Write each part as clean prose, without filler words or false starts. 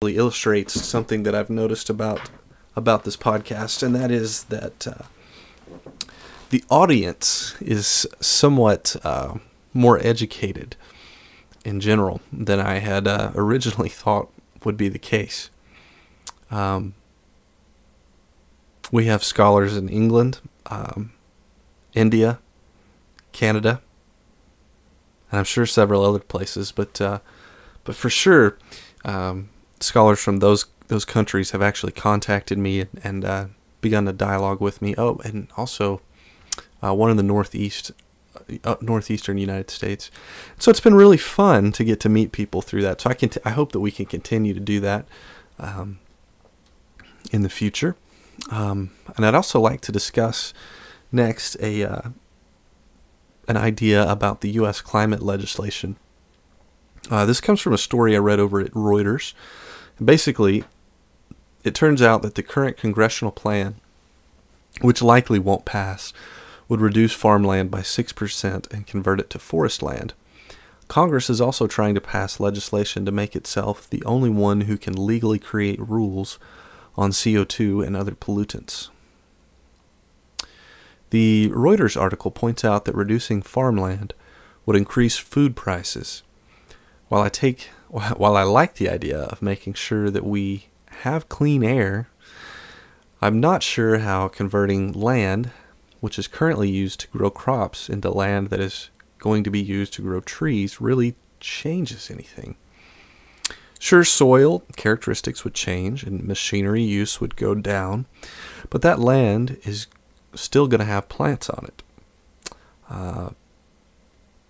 really illustrates something that I've noticed about this podcast, and that is that the audience is somewhat more educated in general than I had originally thought would be the case. We have scholars in England, India, Canada, and I'm sure several other places, but for sure, scholars from those countries have actually contacted me and begun a dialogue with me. Oh, and also one in the northeastern United States. So it's been really fun to get to meet people through that. So I hope that we can continue to do that in the future. And I'd also like to discuss next an idea about the U.S. climate legislation. This comes from a story I read over at Reuters. Basically, it turns out that the current congressional plan, which likely won't pass, would reduce farmland by 6% and convert it to forest land. Congress is also trying to pass legislation to make itself the only one who can legally create rules on CO2 and other pollutants. The Reuters article points out that reducing farmland would increase food prices. While I like the idea of making sure that we have clean air, I'm not sure how converting land, which is currently used to grow crops, into land that is going to be used to grow trees really changes anything. Sure, soil characteristics would change and machinery use would go down, but that land is still going to have plants on it.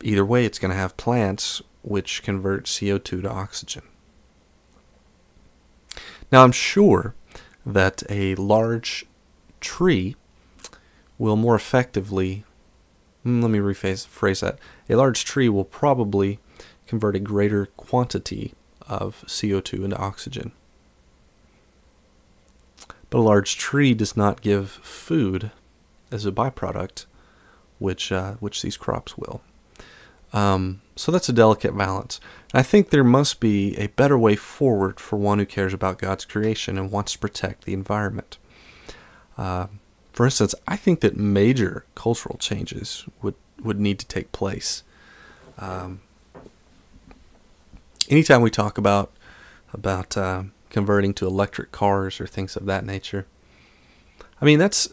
Either way, it's going to have plants which convert CO2 to oxygen. Now, I'm sure that a large tree will more effectively, let me rephrase that, a large tree will probably convert a greater quantity of CO2 into oxygen. But a large tree does not give food as a byproduct, which these crops will. So that's a delicate balance. And I think there must be a better way forward for one who cares about God's creation and wants to protect the environment. For instance, I think that major cultural changes would need to take place. Anytime we talk about converting to electric cars or things of that nature, I mean that's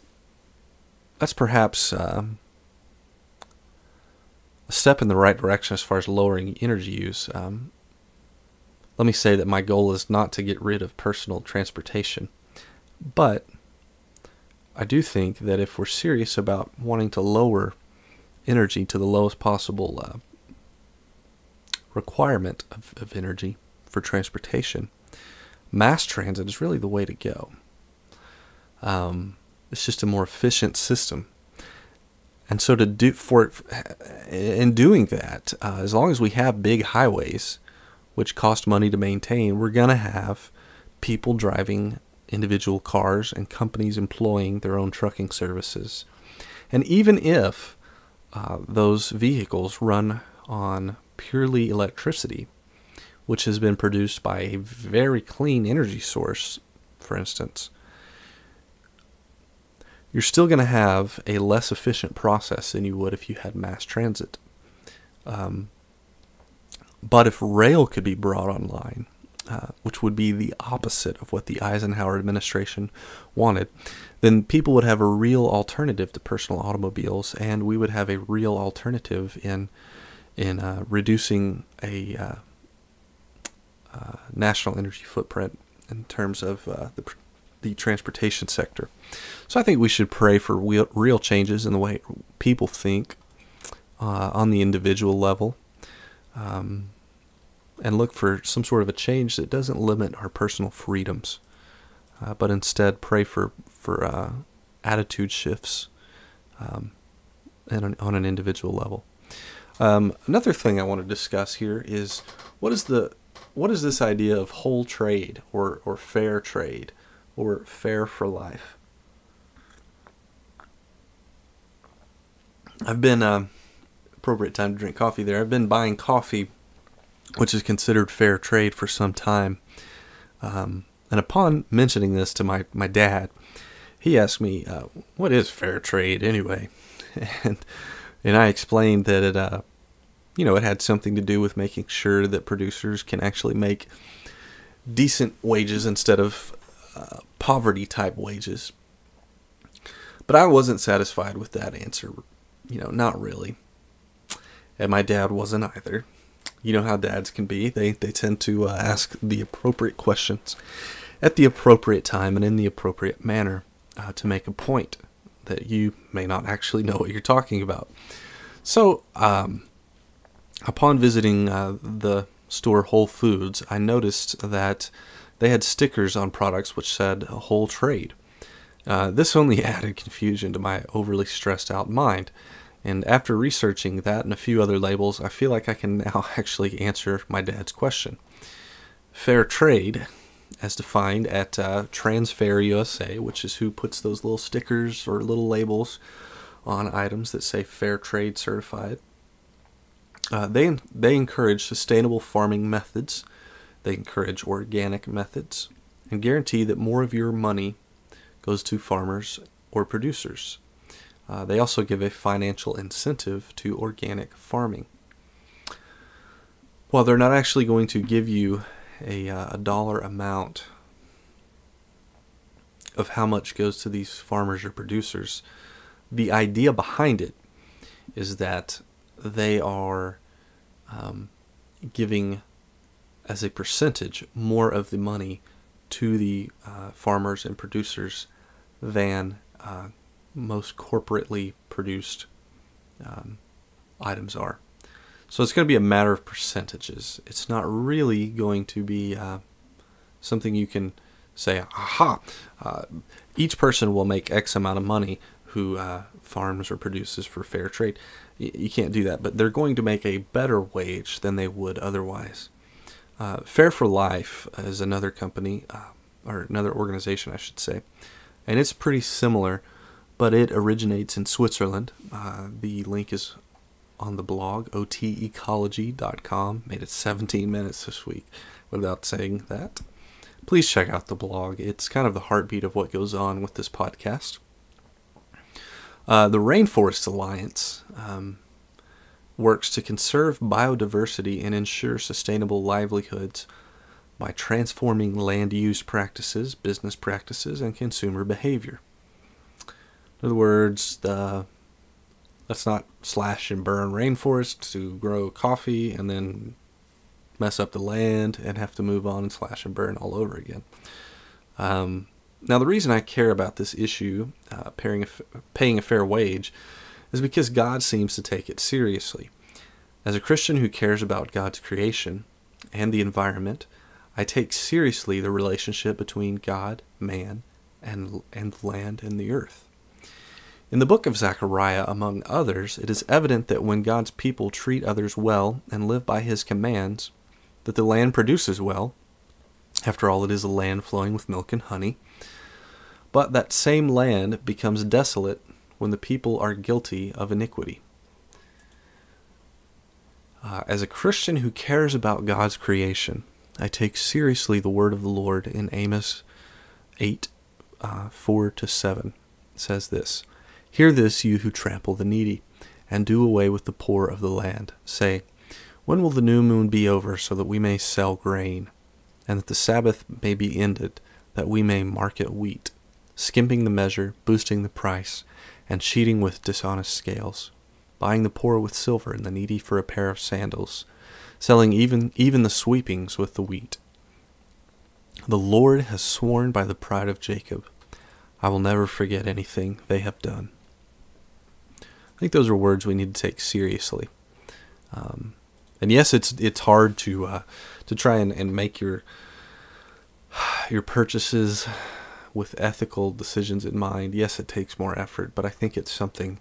perhaps a step in the right direction as far as lowering energy use. Let me say that my goal is not to get rid of personal transportation, but I do think that if we're serious about wanting to lower energy to the lowest possible requirement of energy for transportation, mass transit is really the way to go. It's just a more efficient system. And so in doing that, as long as we have big highways, which cost money to maintain, we're going to have people driving individual cars and companies employing their own trucking services. And even if those vehicles run on purely electricity, which has been produced by a very clean energy source, for instance, you're still going to have a less efficient process than you would if you had mass transit. But if rail could be brought online, which would be the opposite of what the Eisenhower administration wanted, then people would have a real alternative to personal automobiles, and we would have a real alternative in reducing a national energy footprint in terms of the transportation sector. So I think we should pray for real changes in the way people think on the individual level, and look for some sort of a change that doesn't limit our personal freedoms, but instead pray for attitude shifts on an individual level. Another thing I want to discuss here is what is this idea of whole trade or fair trade or fair for life? I've been appropriate time to drink coffee there. I've been buying coffee, which is considered fair trade, for some time. And upon mentioning this to my dad, he asked me, what is fair trade anyway? And I explained that it had something to do with making sure that producers can actually make decent wages instead of poverty-type wages. But I wasn't satisfied with that answer, not really. And my dad wasn't either. You know how dads can be. They tend to ask the appropriate questions at the appropriate time and in the appropriate manner to make a point that you may not actually know what you're talking about. So, upon visiting the store Whole Foods, I noticed that they had stickers on products which said whole trade. This only added confusion to my overly stressed out mind. And after researching that and a few other labels, I feel like I can now actually answer my dad's question. Fair trade, as defined at Transfair USA, which is who puts those little stickers or little labels on items that say fair trade certified. They encourage sustainable farming methods. They encourage organic methods and guarantee that more of your money goes to farmers or producers. They also give a financial incentive to organic farming. While they're not actually going to give you a dollar amount of how much goes to these farmers or producers, the idea behind it is that they are giving as a percentage more of the money to the farmers and producers than most corporately produced items are. So it's going to be a matter of percentages. It's not really going to be something you can say, aha, each person will make X amount of money who farms or produces for fair trade. You can't do that, but they're going to make a better wage than they would otherwise. Fair for Life is another company, or another organization, I should say, and it's pretty similar, but it originates in Switzerland. The link is on the blog, otecology.com. Made it 17 minutes this week without saying that. Please check out the blog. It's kind of the heartbeat of what goes on with this podcast. The Rainforest Alliance works to conserve biodiversity and ensure sustainable livelihoods by transforming land use practices, business practices, and consumer behavior. In other words, let's not slash and burn rainforests to grow coffee and then mess up the land and have to move on and slash and burn all over again. Now, the reason I care about this issue, paying a fair wage, is because God seems to take it seriously. As a Christian who cares about God's creation and the environment, I take seriously the relationship between God, man, and land and the earth. In the book of Zechariah, among others, it is evident that when God's people treat others well and live by his commands, that the land produces well. After all, it is a land flowing with milk and honey. But that same land becomes desolate when the people are guilty of iniquity. As a Christian who cares about God's creation, I take seriously the word of the Lord in Amos 8, 4-7. It says this, "Hear this, you who trample the needy, and do away with the poor of the land. Say, when will the new moon be over, so that we may sell grain, and that the Sabbath may be ended, that we may market wheat, skimping the measure, boosting the price, and cheating with dishonest scales, buying the poor with silver and the needy for a pair of sandals, selling even the sweepings with the wheat. The Lord has sworn by the pride of Jacob, I will never forget anything they have done." I think those are words we need to take seriously. And yes, it's hard to try and make your purchases with ethical decisions in mind. Yes, it takes more effort, but I think it's something